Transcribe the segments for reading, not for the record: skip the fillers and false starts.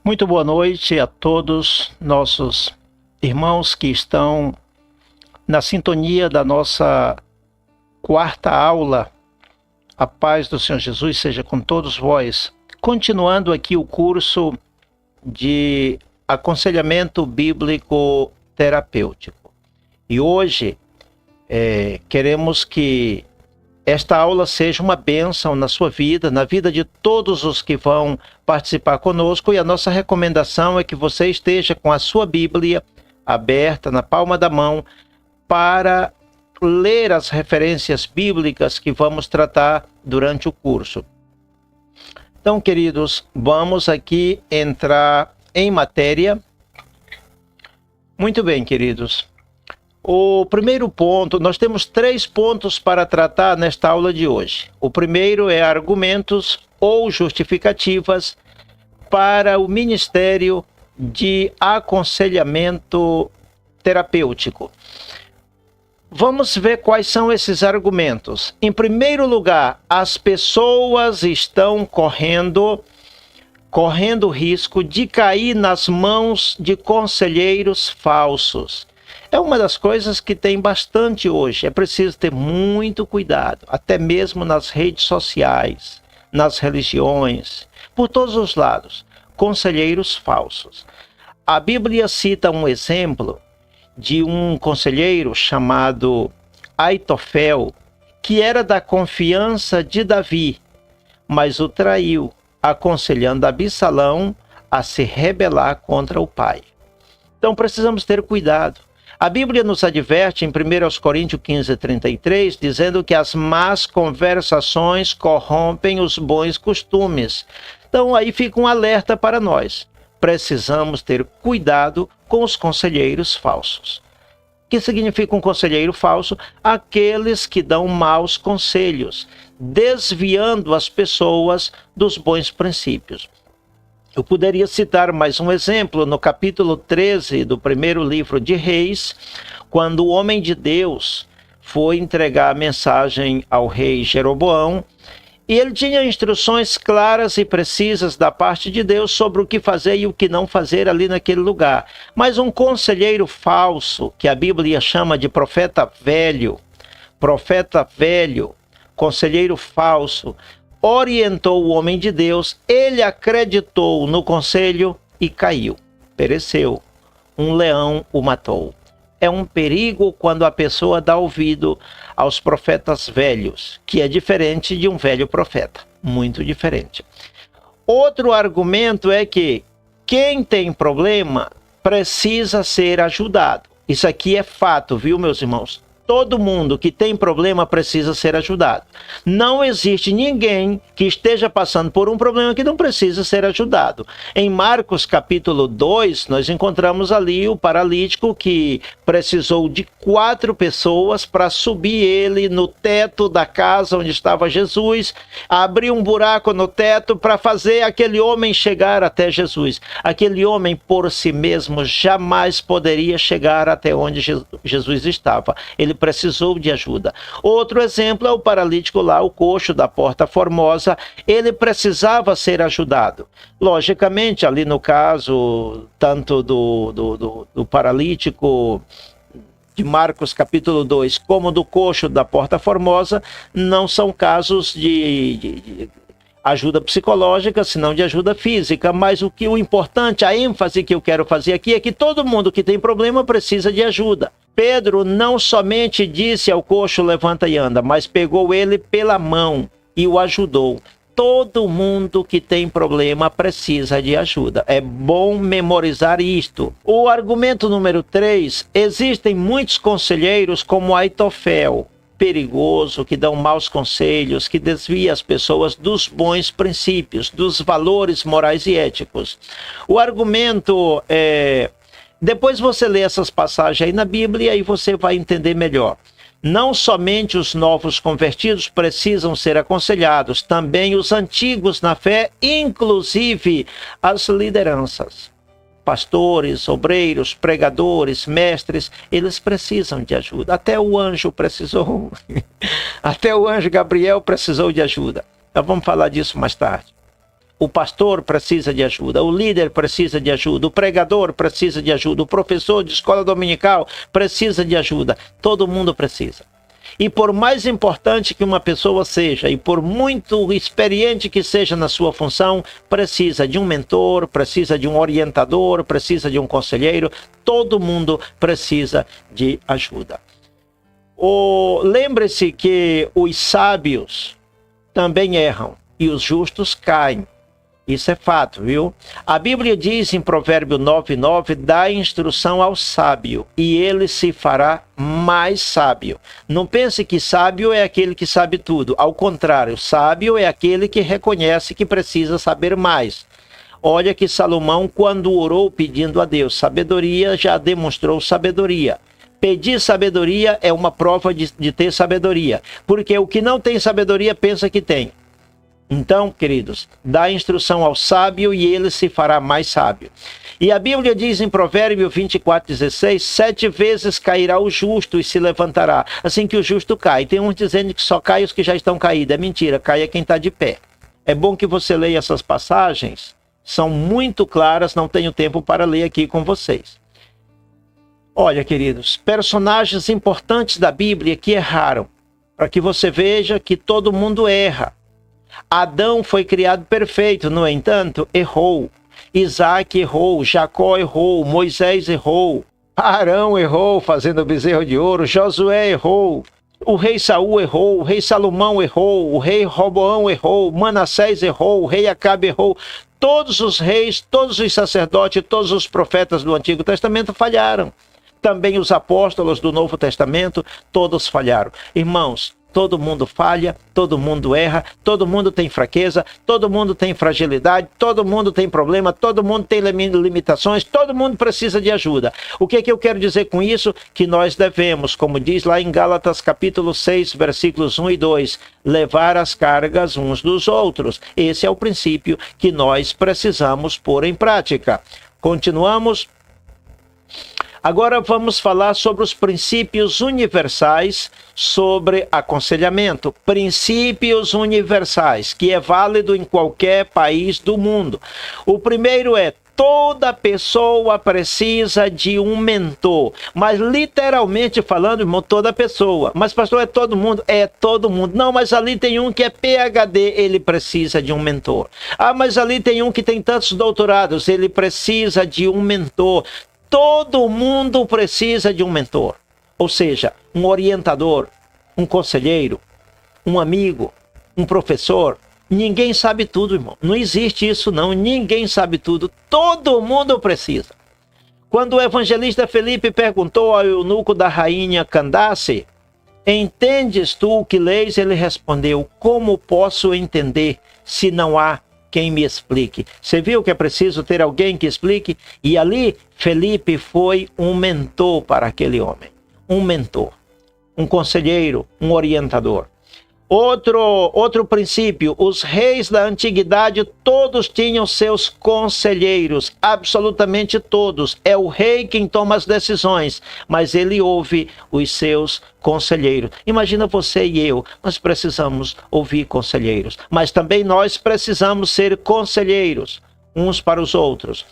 Muito boa noite a todos nossos irmãos que estão na sintonia da nossa quarta aula. A paz do Senhor Jesus seja com todos vós. Continuando aqui o curso de aconselhamento bíblico terapêutico. E hoje queremos que esta aula seja uma bênção na sua vida, na vida de todos os que vão participar conosco, e a nossa recomendação é que você esteja com a sua Bíblia aberta na palma da mão para ler as referências bíblicas que vamos tratar durante o curso. Então, queridos, vamos aqui entrar em matéria. Muito bem, queridos. O primeiro ponto, nós temos 3 pontos para tratar nesta aula de hoje. O primeiro é argumentos ou justificativas para o Ministério de Aconselhamento Terapêutico. Vamos ver quais são esses argumentos. Em primeiro lugar, as pessoas estão correndo risco de cair nas mãos de conselheiros falsos. É uma das coisas que tem bastante hoje. É preciso ter muito cuidado, até mesmo nas redes sociais, nas religiões, por todos os lados. Conselheiros falsos. A Bíblia cita um exemplo de um conselheiro chamado Aitofel, que era da confiança de Davi, mas o traiu, aconselhando Absalão a se rebelar contra o pai. Então precisamos ter cuidado. A Bíblia nos adverte em 1 Coríntios 15:33, dizendo que as más conversações corrompem os bons costumes. Então aí fica um alerta para nós. Precisamos ter cuidado com os conselheiros falsos. O que significa um conselheiro falso? Aqueles que dão maus conselhos, desviando as pessoas dos bons princípios. Eu poderia citar mais um exemplo no capítulo 13 do primeiro livro de Reis, quando o homem de Deus foi entregar a mensagem ao rei Jeroboão, e ele tinha instruções claras e precisas da parte de Deus sobre o que fazer e o que não fazer ali naquele lugar. Mas um conselheiro falso, que a Bíblia chama de profeta velho, conselheiro falso, orientou o homem de Deus, ele acreditou no conselho e caiu, pereceu. Um leão o matou. É um perigo quando a pessoa dá ouvido aos profetas velhos, que é diferente de um velho profeta, muito diferente. Outro argumento é que quem tem problema precisa ser ajudado. Isso aqui é fato, viu, meus irmãos? Todo mundo que tem problema precisa ser ajudado. Não existe ninguém que esteja passando por um problema que não precisa ser ajudado. Em Marcos capítulo 2, nós encontramos ali o paralítico que precisou de 4 pessoas para subir ele no teto da casa onde estava Jesus, abrir um buraco no teto para fazer aquele homem chegar até Jesus. Aquele homem por si mesmo jamais poderia chegar até onde Jesus estava. Ele precisou de ajuda. Outro exemplo é o paralítico lá, o coxo da Porta Formosa. Ele precisava ser ajudado. Logicamente, ali no caso, tanto do paralítico de Marcos capítulo 2, como do coxo da Porta Formosa, não são casos de ajuda psicológica, senão de ajuda física. Mas o importante, a ênfase que eu quero fazer aqui é que todo mundo que tem problema precisa de ajuda. Pedro não somente disse ao coxo levanta e anda, mas pegou ele pela mão e o ajudou. Todo mundo que tem problema precisa de ajuda. É bom memorizar isto. O argumento número 3, existem muitos conselheiros como Aitofel, perigoso, que dão maus conselhos, que desvia as pessoas dos bons princípios, dos valores morais e éticos. O argumento depois você lê essas passagens aí na Bíblia e você vai entender melhor. Não somente os novos convertidos precisam ser aconselhados, também os antigos na fé, inclusive as lideranças. Pastores, obreiros, pregadores, mestres, eles precisam de ajuda. Até o anjo precisou. Até o anjo Gabriel precisou de ajuda. Nós vamos falar disso mais tarde. O pastor precisa de ajuda, o líder precisa de ajuda, o pregador precisa de ajuda, o professor de escola dominical precisa de ajuda. Todo mundo precisa. E por mais importante que uma pessoa seja, e por muito experiente que seja na sua função, precisa de um mentor, precisa de um orientador, precisa de um conselheiro. Todo mundo precisa de ajuda. Lembre-se que os sábios também erram e os justos caem. Isso é fato, viu? A Bíblia diz em Provérbio 9:9, dá instrução ao sábio e ele se fará mais sábio. Não pense que sábio é aquele que sabe tudo. Ao contrário, sábio é aquele que reconhece que precisa saber mais. Olha que Salomão, quando orou pedindo a Deus sabedoria, já demonstrou sabedoria. Pedir sabedoria é uma prova de ter sabedoria, porque o que não tem sabedoria pensa que tem. Então, queridos, dá instrução ao sábio e ele se fará mais sábio. E a Bíblia diz em Provérbio 24:16, 7 vezes cairá o justo e se levantará. Assim que o justo cai. Tem uns dizendo que só cai os que já estão caídos. É mentira, cai é quem está de pé. É bom que você leia essas passagens. São muito claras, não tenho tempo para ler aqui com vocês. Olha, queridos, personagens importantes da Bíblia que erraram. Para que você veja que todo mundo erra. Adão foi criado perfeito, no entanto, errou. Isaac errou, Jacó errou, Moisés errou, Arão errou, fazendo bezerro de ouro, Josué errou, o rei Saul errou, o rei Salomão errou, o rei Roboão errou, Manassés errou, o rei Acabe errou. Todos os reis, todos os sacerdotes, todos os profetas do Antigo Testamento falharam. Também os apóstolos do Novo Testamento, todos falharam. Irmãos, todo mundo falha, todo mundo erra, todo mundo tem fraqueza, todo mundo tem fragilidade, todo mundo tem problema, todo mundo tem limitações, todo mundo precisa de ajuda. O que é que eu quero dizer com isso? Que nós devemos, como diz lá em Gálatas capítulo 6, versículos 1 e 2, levar as cargas uns dos outros. Esse é o princípio que nós precisamos pôr em prática. Continuamos. Agora vamos falar sobre os princípios universais sobre aconselhamento. Princípios universais, que é válido em qualquer país do mundo. O primeiro é: toda pessoa precisa de um mentor. Mas literalmente falando, irmão, toda pessoa. Mas pastor, é todo mundo? É todo mundo. Não, mas ali tem um que é PhD, ele precisa de um mentor. Ah, mas ali tem um que tem tantos doutorados, ele precisa de um mentor. Todo mundo precisa de um mentor, ou seja, um orientador, um conselheiro, um amigo, um professor. Ninguém sabe tudo, irmão. Não existe isso, não. Ninguém sabe tudo. Todo mundo precisa. Quando o evangelista Felipe perguntou ao eunuco da rainha Candace, entendes tu o que leis? Ele respondeu, como posso entender se não há quem me explique? Você viu que é preciso ter alguém que explique? E ali, Felipe foi um mentor para aquele homem. Um mentor, um conselheiro, um orientador. Outro princípio, os reis da antiguidade todos tinham seus conselheiros, absolutamente todos. É o rei quem toma as decisões, mas ele ouve os seus conselheiros. Imagina você e eu, nós precisamos ouvir conselheiros, mas também nós precisamos ser conselheiros uns para os outros.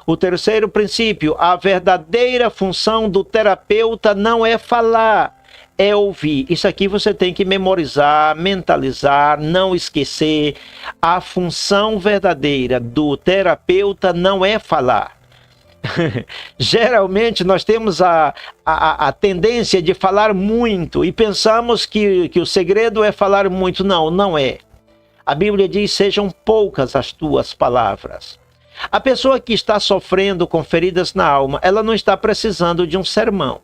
O terceiro princípio, a verdadeira função do terapeuta não é falar, é ouvir. Isso aqui você tem que memorizar, mentalizar, não esquecer. A função verdadeira do terapeuta não é falar. Geralmente nós temos a tendência de falar muito e pensamos que o segredo é falar muito. Não, não é. A Bíblia diz, sejam poucas as tuas palavras. A pessoa que está sofrendo com feridas na alma, ela não está precisando de um sermão.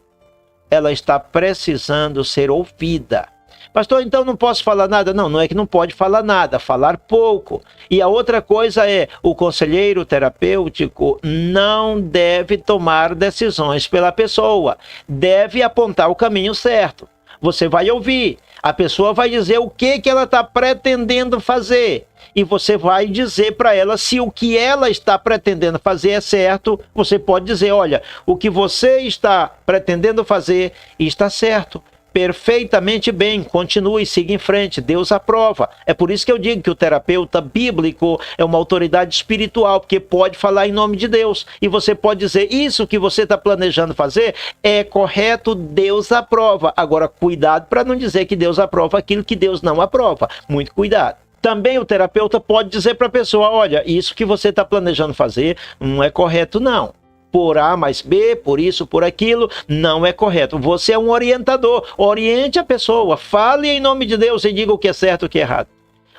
Ela está precisando ser ouvida. Pastor, então não posso falar nada? Não, não é que não pode falar nada, falar pouco. E a outra coisa é, o conselheiro terapêutico não deve tomar decisões pela pessoa. Deve apontar o caminho certo. Você vai ouvir. A pessoa vai dizer o que ela está pretendendo fazer. E você vai dizer para ela se o que ela está pretendendo fazer é certo. Você pode dizer, olha, o que você está pretendendo fazer está certo. perfeitamente bem, continue, siga em frente, Deus aprova. É por isso que eu digo que o terapeuta bíblico é uma autoridade espiritual, porque pode falar em nome de Deus, e você pode dizer, isso que você está planejando fazer é correto, Deus aprova. Agora, cuidado para não dizer que Deus aprova aquilo que Deus não aprova, muito cuidado. Também o terapeuta pode dizer para a pessoa, olha, isso que você está planejando fazer não é correto não. Por A mais B, por isso, por aquilo, não é correto. Você é um orientador, oriente a pessoa, fale em nome de Deus e diga o que é certo e o que é errado.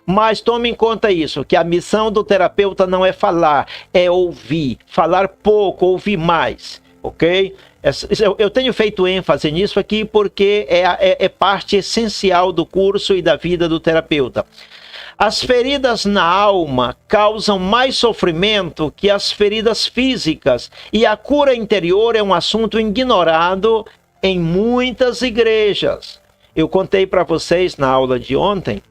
Mas tome em conta isso, que a missão do terapeuta não é falar, é ouvir. Falar pouco, ouvir mais, ok? Eu tenho feito ênfase nisso aqui porque é parte essencial do curso e da vida do terapeuta. As feridas na alma causam mais sofrimento que as feridas físicas, e a cura interior é um assunto ignorado em muitas igrejas. Eu contei para vocês na aula de ontem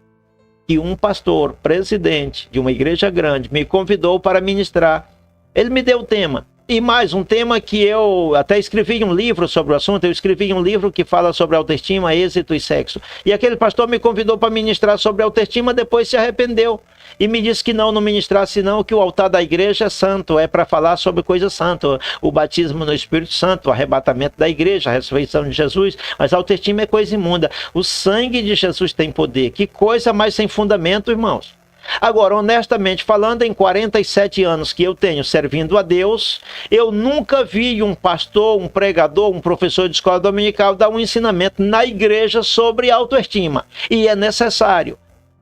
que um pastor, presidente de uma igreja grande, me convidou para ministrar. Ele me deu o tema. E mais, um tema que eu até escrevi um livro sobre o assunto, eu escrevi um livro que fala sobre autoestima, êxito e sexo. E aquele pastor me convidou para ministrar sobre autoestima, depois se arrependeu. E me disse que não ministrasse não, que o altar da igreja é santo, é para falar sobre coisa santa. O batismo no Espírito Santo, o arrebatamento da igreja, a ressurreição de Jesus. Mas a autoestima é coisa imunda. O sangue de Jesus tem poder. Que coisa mais sem fundamento, irmãos. Agora, honestamente falando, em 47 anos que eu tenho servindo a Deus, eu nunca vi um pastor, um pregador, um professor de escola dominical dar um ensinamento na igreja sobre autoestima. E é necessário.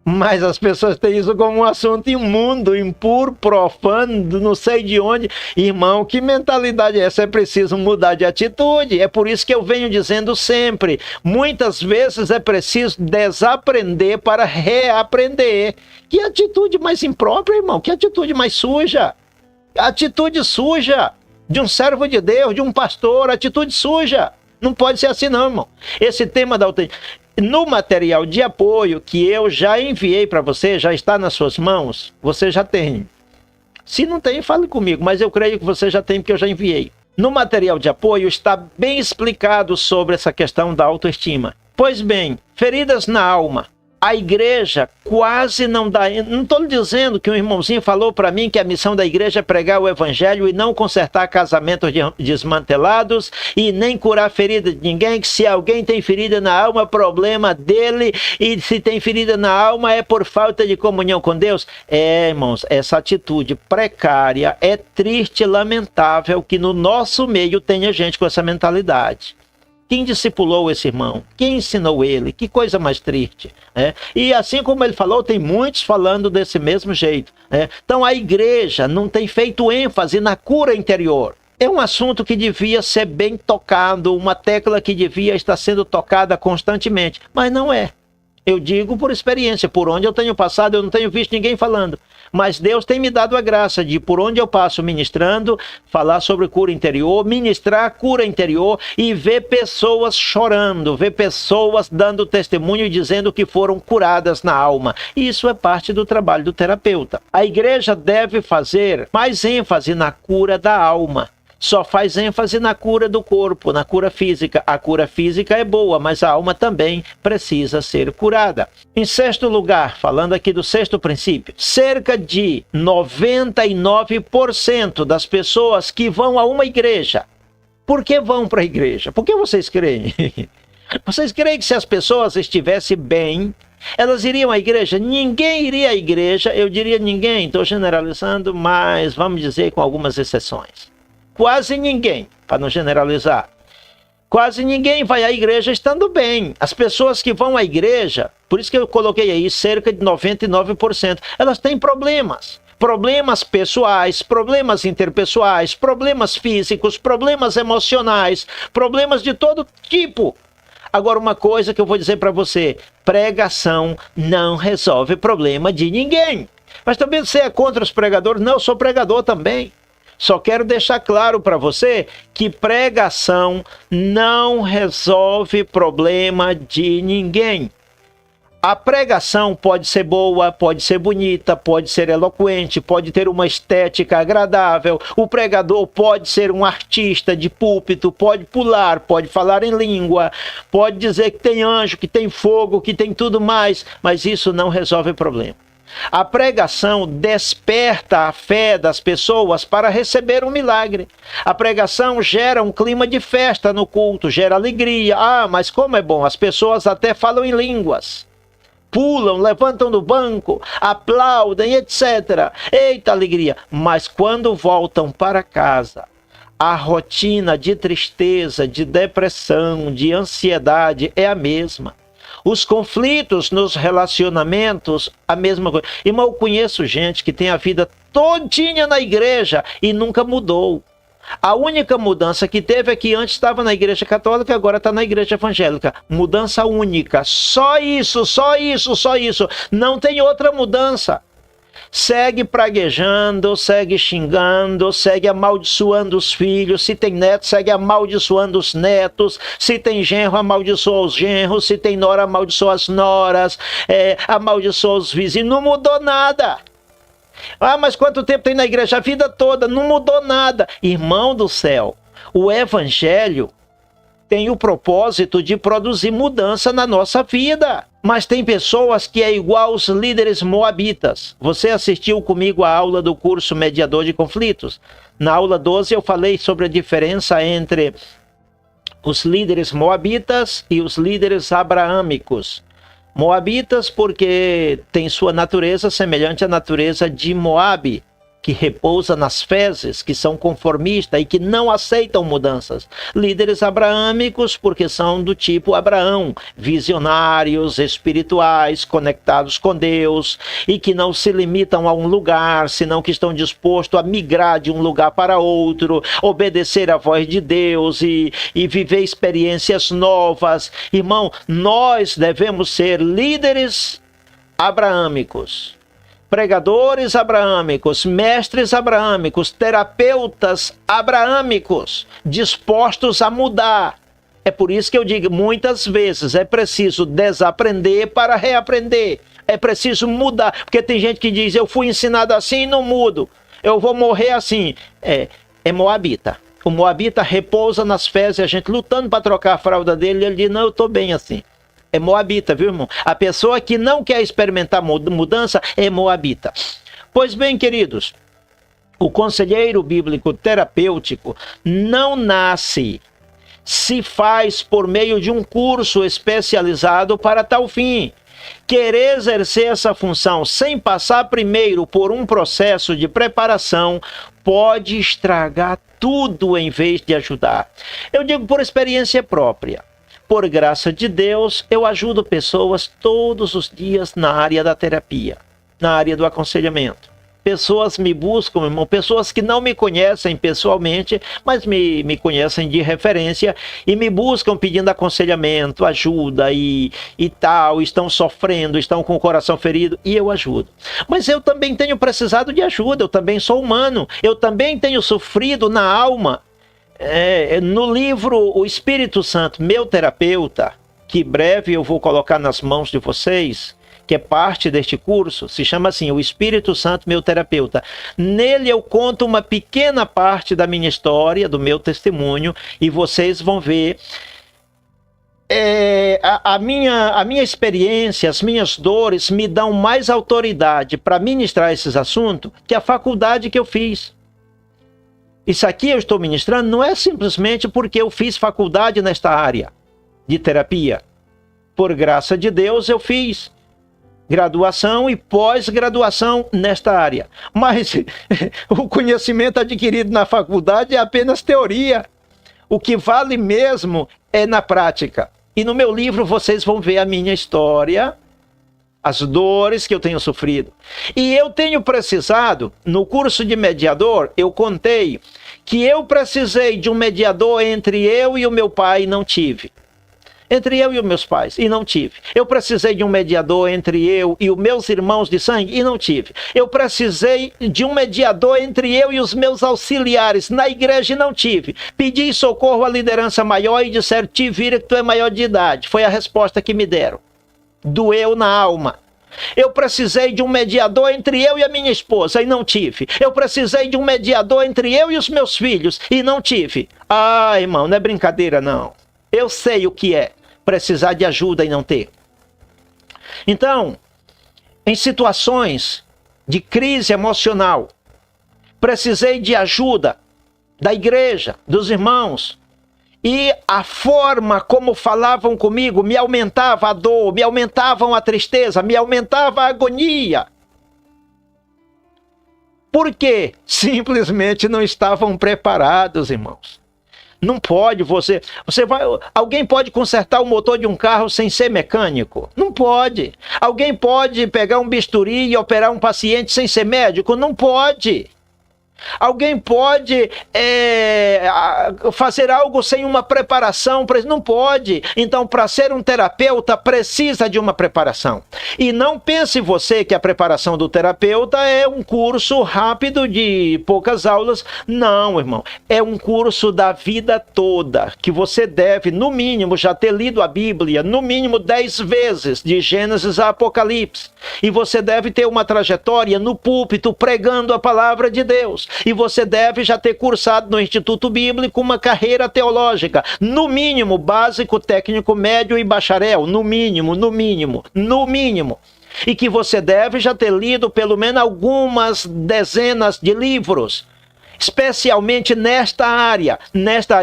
Mas as pessoas têm isso como um assunto imundo, impuro, profano, não sei de onde. Irmão, que mentalidade é essa? É preciso mudar de atitude. É por isso que eu venho dizendo sempre, muitas vezes é preciso desaprender para reaprender. Que atitude mais imprópria, irmão? Que atitude mais suja? Atitude suja de um servo de Deus, de um pastor, atitude suja. Não pode ser assim não, irmão. Esse tema da autoestima... No material de apoio que eu já enviei para você, já está nas suas mãos, você já tem. Se não tem, fale comigo, mas eu creio que você já tem porque eu já enviei. No material de apoio está bem explicado sobre essa questão da autoestima. Pois bem, feridas na alma. A igreja quase não dá... Não estou dizendo que um irmãozinho falou para mim que a missão da igreja é pregar o evangelho e não consertar casamentos desmantelados e nem curar ferida de ninguém, que se alguém tem ferida na alma, problema dele, e se tem ferida na alma é por falta de comunhão com Deus. Irmãos, essa atitude precária é triste e lamentável que no nosso meio tenha gente com essa mentalidade. Quem discipulou esse irmão? Quem ensinou ele? Que coisa mais triste. E assim como ele falou, tem muitos falando desse mesmo jeito. Então a igreja não tem feito ênfase na cura interior. É um assunto que devia ser bem tocado, uma tecla que devia estar sendo tocada constantemente, mas não é. Eu digo por experiência, por onde eu tenho passado, eu não tenho visto ninguém falando. Mas Deus tem me dado a graça de, por onde eu passo ministrando, falar sobre cura interior, ministrar cura interior e ver pessoas chorando, ver pessoas dando testemunho e dizendo que foram curadas na alma. Isso é parte do trabalho do terapeuta. A igreja deve fazer mais ênfase na cura da alma. Só faz ênfase na cura do corpo, na cura física. A cura física é boa, mas a alma também precisa ser curada. Em sexto lugar, falando aqui do sexto princípio, cerca de 99% das pessoas que vão a uma igreja. Por que vão para a igreja? Por que vocês creem? Vocês creem que se as pessoas estivessem bem, elas iriam à igreja? Ninguém iria à igreja, eu diria ninguém, estou generalizando, mas vamos dizer com algumas exceções. Quase ninguém, para não generalizar, quase ninguém vai à igreja estando bem. As pessoas que vão à igreja, por isso que eu coloquei aí cerca de 99%, elas têm problemas. Problemas pessoais, problemas interpessoais, problemas físicos, problemas emocionais, problemas de todo tipo. Agora, uma coisa que eu vou dizer para você, pregação não resolve problema de ninguém. Mas também você é contra os pregadores? Não, eu sou pregador também. Só quero deixar claro para você que pregação não resolve problema de ninguém. A pregação pode ser boa, pode ser bonita, pode ser eloquente, pode ter uma estética agradável. O pregador pode ser um artista de púlpito, pode pular, pode falar em língua, pode dizer que tem anjo, que tem fogo, que tem tudo mais, mas isso não resolve o problema. A pregação desperta a fé das pessoas para receber um milagre. A pregação gera um clima de festa no culto, gera alegria. Ah, mas como é bom, as pessoas até falam em línguas. Pulam, levantam do banco, aplaudem, etc. Eita alegria! Mas quando voltam para casa, a rotina de tristeza, de depressão, de ansiedade é a mesma. Os conflitos nos relacionamentos, a mesma coisa. Irmão, eu conheço gente que tem a vida todinha na igreja e nunca mudou. A única mudança que teve é que antes estava na igreja católica, agora está na igreja evangélica. Mudança única. Só isso, só isso, só isso. Não tem outra mudança. Segue praguejando, segue xingando, segue amaldiçoando os filhos. Se tem netos, segue amaldiçoando os netos. Se tem genro, amaldiçoa os genros. Se tem nora, amaldiçoa as noras. Amaldiçoa os vizinhos. Não mudou nada. Ah, mas quanto tempo tem na igreja? A vida toda, não mudou nada. Irmão do céu, o evangelho tem o propósito de produzir mudança na nossa vida. Mas tem pessoas que é igual aos líderes moabitas. Você assistiu comigo a aula do curso Mediador de Conflitos? Na aula 12 eu falei sobre a diferença entre os líderes moabitas e os líderes abraâmicos. Moabitas porque tem sua natureza semelhante à natureza de Moabe, que repousa nas fezes, que são conformistas e que não aceitam mudanças. Líderes abraâmicos porque são do tipo Abraão, visionários, espirituais, conectados com Deus e que não se limitam a um lugar, senão que estão dispostos a migrar de um lugar para outro, obedecer à voz de Deus e viver experiências novas. Irmão, nós devemos ser líderes abraâmicos. Pregadores abraâmicos, mestres abraâmicos, terapeutas abraâmicos, dispostos a mudar. É por isso que eu digo, muitas vezes é preciso desaprender para reaprender. É preciso mudar, porque tem gente que diz, eu fui ensinado assim e não mudo. Eu vou morrer assim. É moabita. O moabita repousa nas fezes, a gente lutando para trocar a fralda dele, ele diz, não, eu estou bem assim. É moabita, viu, irmão? A pessoa que não quer experimentar mudança é moabita. Pois bem, queridos, o conselheiro bíblico terapêutico não nasce, se faz por meio de um curso especializado para tal fim. Querer exercer essa função sem passar primeiro por um processo de preparação pode estragar tudo em vez de ajudar. Eu digo por experiência própria. Por graça de Deus, eu ajudo pessoas todos os dias na área da terapia, na área do aconselhamento. Pessoas me buscam, irmão, pessoas que não me conhecem pessoalmente, mas me conhecem de referência e me buscam pedindo aconselhamento, ajuda e tal, estão sofrendo, estão com o coração ferido e eu ajudo. Mas eu também tenho precisado de ajuda, eu também sou humano, eu também tenho sofrido na alma. No livro O Espírito Santo, meu terapeuta, que breve eu vou colocar nas mãos de vocês, que é parte deste curso, se chama assim, O Espírito Santo, meu terapeuta. Nele eu conto uma pequena parte da minha história, do meu testemunho, e vocês vão ver a minha experiência, as minhas dores me dão mais autoridade para ministrar esses assuntos que a faculdade que eu fiz. Isso aqui eu estou ministrando não é simplesmente porque eu fiz faculdade nesta área de terapia. Por graça de Deus eu fiz graduação e pós-graduação nesta área. Mas o conhecimento adquirido na faculdade é apenas teoria. O que vale mesmo é na prática. E no meu livro vocês vão ver a minha história, as dores que eu tenho sofrido. E eu tenho precisado, no curso de mediador, eu contei que eu precisei de um mediador entre eu e o meu pai e não tive. Entre eu e os meus pais, e não tive. Eu precisei de um mediador entre eu e os meus irmãos de sangue, e não tive. Eu precisei de um mediador entre eu e os meus auxiliares na igreja, e não tive. Pedi socorro à liderança maior e disseram, te vira que tu é maior de idade. Foi a resposta que me deram. Doeu na alma. Eu precisei de um mediador entre eu e a minha esposa e não tive. Eu precisei de um mediador entre eu e os meus filhos e não tive. Ah, irmão, não é brincadeira não. Eu sei o que é precisar de ajuda e não ter. Então, em situações de crise emocional, precisei de ajuda da igreja, dos irmãos. E a forma como falavam comigo me aumentava a dor, me aumentavam a tristeza, me aumentava a agonia. Por quê? Simplesmente não estavam preparados, irmãos. Não pode alguém pode consertar o motor de um carro sem ser mecânico? Não pode. Alguém pode pegar um bisturi e operar um paciente sem ser médico? Não pode. Alguém pode fazer algo sem uma preparação? Não pode. Então, para ser um terapeuta, precisa de uma preparação. E não pense você que a preparação do terapeuta é um curso rápido de poucas aulas. Não, irmão. É um curso da vida toda, que você deve, no mínimo, já ter lido a Bíblia, no mínimo 10 vezes, de Gênesis a Apocalipse. E você deve ter uma trajetória no púlpito, pregando a palavra de Deus. E você deve já ter cursado no Instituto Bíblico uma carreira teológica, no mínimo, básico, técnico, médio e bacharel, no mínimo. E que você deve já ter lido pelo menos algumas dezenas de livros, especialmente nesta área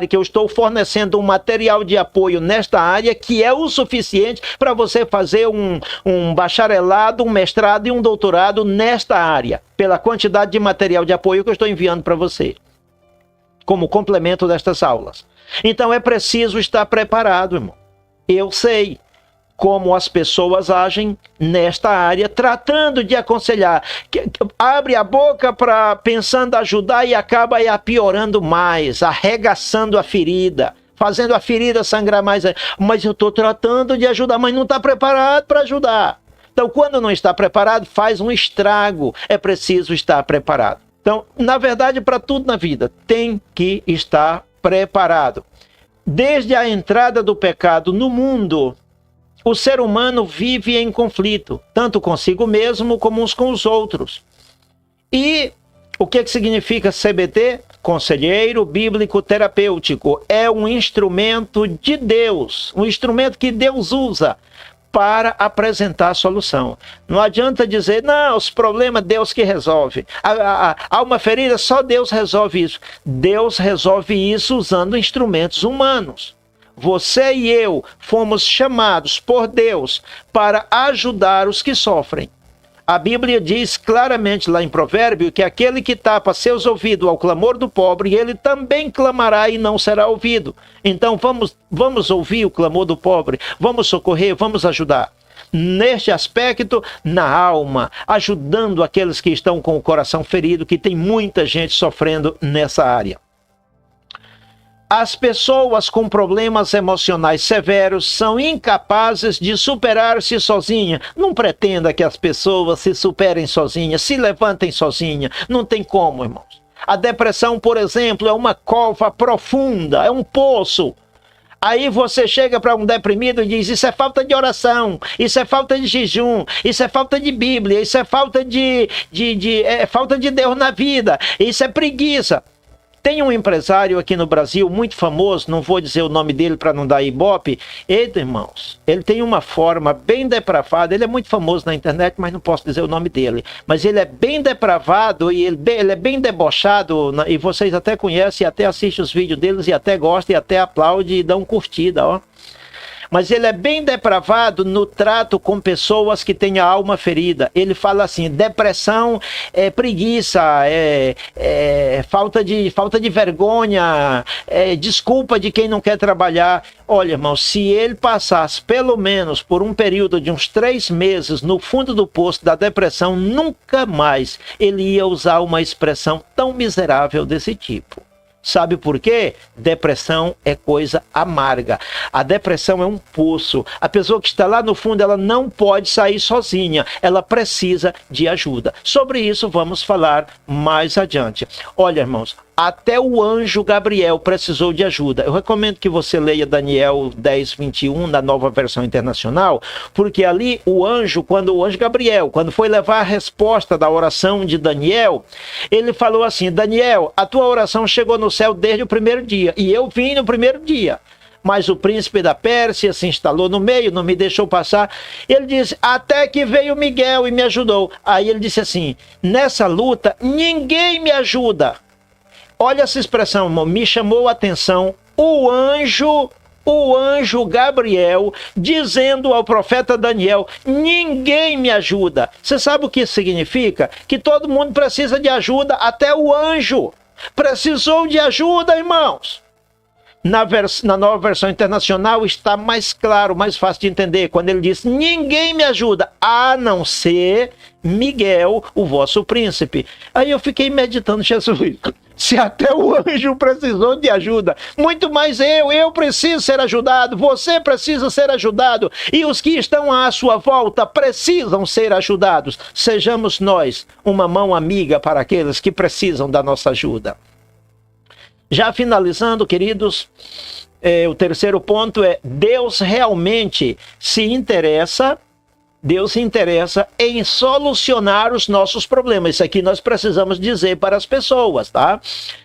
que eu estou fornecendo um material de apoio nesta área, que é o suficiente para você fazer um bacharelado, um mestrado e um doutorado nesta área, pela quantidade de material de apoio que eu estou enviando para você, como complemento destas aulas. Então é preciso estar preparado, irmão. Eu sei como as pessoas agem nesta área, tratando de aconselhar. Abre a boca pensando ajudar e acaba piorando mais, arregaçando a ferida, fazendo a ferida sangrar mais. Mas eu estou tratando de ajudar, mas não está preparado para ajudar. Então, quando não está preparado, faz um estrago. É preciso estar preparado. Então, na verdade, para tudo na vida, tem que estar preparado. Desde a entrada do pecado no mundo, o ser humano vive em conflito, tanto consigo mesmo como uns com os outros. E o que significa CBT? Conselheiro Bíblico Terapêutico. É um instrumento de Deus, um instrumento que Deus usa para apresentar a solução. Não adianta dizer, não, os problemas Deus que resolve. Há uma ferida, só Deus resolve isso. Deus resolve isso usando instrumentos humanos. Você e eu fomos chamados por Deus para ajudar os que sofrem. A Bíblia diz claramente lá em Provérbio que aquele que tapa seus ouvidos ao clamor do pobre, ele também clamará e não será ouvido. Então vamos ouvir o clamor do pobre, vamos socorrer, vamos ajudar. Neste aspecto, na alma, ajudando aqueles que estão com o coração ferido, que tem muita gente sofrendo nessa área. As pessoas com problemas emocionais severos são incapazes de superar-se sozinhas. Não pretenda que as pessoas se superem sozinhas, se levantem sozinhas. Não tem como, irmãos. A depressão, por exemplo, é uma cova profunda, é um poço. Aí você chega para um deprimido e diz, isso é falta de oração, isso é falta de jejum, isso é falta de Bíblia, isso é falta falta de Deus na vida, isso é preguiça. Tem um empresário aqui no Brasil muito famoso, não vou dizer o nome dele para não dar ibope. Ele, irmãos, ele tem uma forma bem depravada, ele é muito famoso na internet, mas não posso dizer o nome dele. Mas ele é bem depravado e ele é bem debochado, e vocês até conhecem, até assistem os vídeos deles e até gostam e até aplaudem e dão curtida, ó. Mas ele é bem depravado no trato com pessoas que têm a alma ferida. Ele fala assim, depressão é preguiça, falta de vergonha, desculpa de quem não quer trabalhar. Olha, irmão, se ele passasse pelo menos por um período de uns 3 meses no fundo do poço da depressão, nunca mais ele ia usar uma expressão tão miserável desse tipo. Sabe por quê? Depressão é coisa amarga. A depressão é um poço. A pessoa que está lá no fundo, ela não pode sair sozinha. Ela precisa de ajuda. Sobre isso vamos falar mais adiante. Olha, irmãos, Até o anjo Gabriel precisou de ajuda. Eu recomendo que você leia Daniel 10:21 na Nova Versão Internacional, porque ali o anjo Gabriel, quando foi levar a resposta da oração de Daniel, ele falou assim: Daniel, a tua oração chegou no céu desde o primeiro dia, e eu vim no primeiro dia. Mas o príncipe da Pérsia se instalou no meio, não me deixou passar. Ele disse, até que veio Miguel e me ajudou. Aí ele disse assim, nessa luta, ninguém me ajuda. Olha essa expressão, irmão, me chamou a atenção o anjo Gabriel dizendo ao profeta Daniel, ninguém me ajuda. Você sabe o que isso significa? Que todo mundo precisa de ajuda, até o anjo precisou de ajuda, irmãos. Na Nova Versão Internacional está mais claro, mais fácil de entender, quando ele diz, ninguém me ajuda, a não ser Miguel, o vosso príncipe. Aí eu fiquei meditando, Jesus, se até o anjo precisou de ajuda, muito mais eu preciso ser ajudado, você precisa ser ajudado, e os que estão à sua volta precisam ser ajudados. Sejamos nós uma mão amiga para aqueles que precisam da nossa ajuda. Já finalizando, queridos, o terceiro ponto é, Deus realmente se interessa em solucionar os nossos problemas. Isso aqui nós precisamos dizer para as pessoas, tá?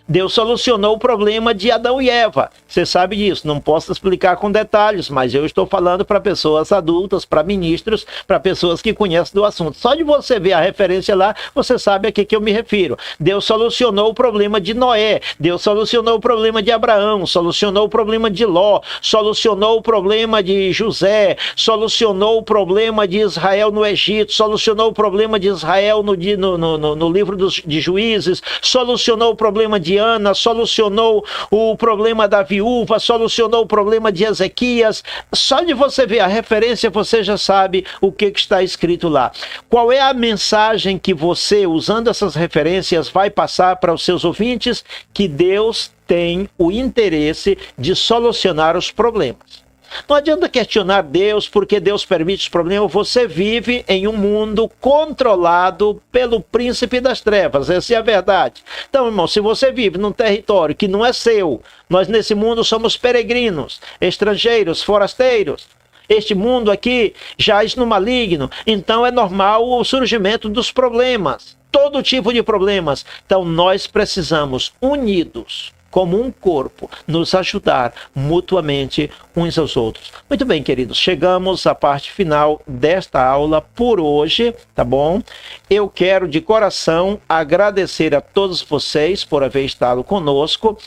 Deus solucionou o problema de Adão e Eva. Você sabe disso, não posso explicar com detalhes, mas eu estou falando para pessoas adultas, para ministros, para pessoas que conhecem do assunto. Só de você ver a referência lá, você sabe a que eu me refiro. Deus solucionou o problema de Noé, Deus solucionou o problema de Abraão, solucionou o problema de Ló, solucionou o problema de José, solucionou o problema de Israel no Egito, solucionou o problema de Israel no livro de Juízes, solucionou o problema de Ana, solucionou o problema da viúva, solucionou o problema de Ezequias. Só de você ver a referência, você já sabe o que está escrito lá. Qual é a mensagem que você, usando essas referências, vai passar para os seus ouvintes? Que Deus tem o interesse de solucionar os problemas. Não adianta questionar Deus porque Deus permite os problemas. Você vive em um mundo controlado pelo príncipe das trevas. Essa é a verdade. Então, irmão, se você vive num território que não é seu, nós nesse mundo somos peregrinos, estrangeiros, forasteiros. Este mundo aqui jaz no maligno. Então é normal o surgimento dos problemas. Todo tipo de problemas. Então nós precisamos, unidos, como um corpo, nos ajudar mutuamente uns aos outros. Muito bem, queridos, chegamos à parte final desta aula por hoje, tá bom? Eu quero de coração agradecer a todos vocês por haver estado conosco.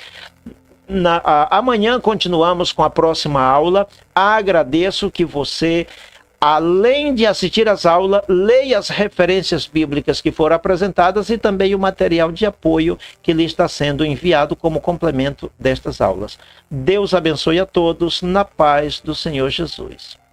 Amanhã continuamos com a próxima aula. Agradeço que você, além de assistir às aulas, leia as referências bíblicas que foram apresentadas e também o material de apoio que lhe está sendo enviado como complemento destas aulas. Deus abençoe a todos na paz do Senhor Jesus.